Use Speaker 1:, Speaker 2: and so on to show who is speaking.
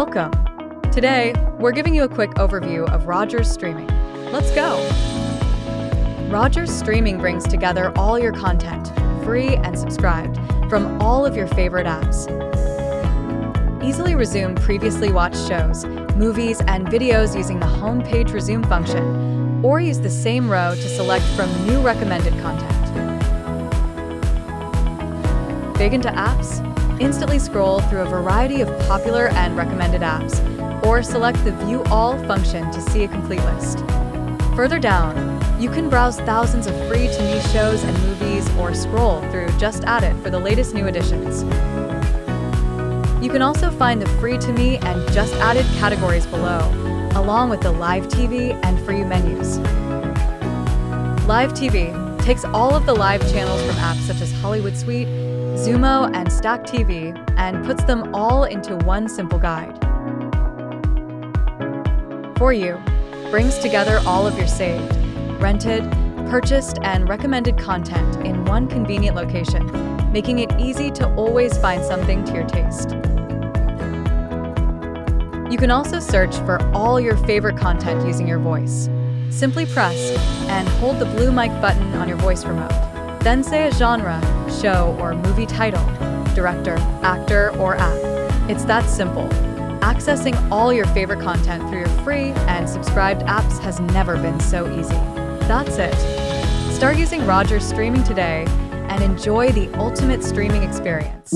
Speaker 1: Welcome! Today, we're giving you a quick overview of Rogers Streaming. Let's go! Rogers Streaming brings together all your content, free and subscribed, from all of your favorite apps. Easily resume previously watched shows, movies, and videos using the homepage resume function, or use the same row to select from new recommended content. Big into apps? Instantly scroll through a variety of popular and recommended apps, or select the View All function to see a complete list. Further down, you can browse thousands of free-to-me shows and movies, or scroll through Just Added for the latest new additions. You can also find the free-to-me and Just Added categories below, along with the Live TV and For You menus. Live TV takes all of the live channels from apps such as Hollywood Suite, Xumo, and Stack TV, and puts them all into one simple guide. For You brings together all of your saved, rented, purchased, and recommended content in one convenient location, making it easy to always find something to your taste. You can also search for all your favorite content using your voice. Simply press and hold the blue mic button on your voice remote. Then say a genre, show, or movie title, director, actor, or app. It's that simple. Accessing all your favorite content through your free and subscribed apps has never been so easy. That's it. Start using Rogers Streaming today and enjoy the ultimate streaming experience.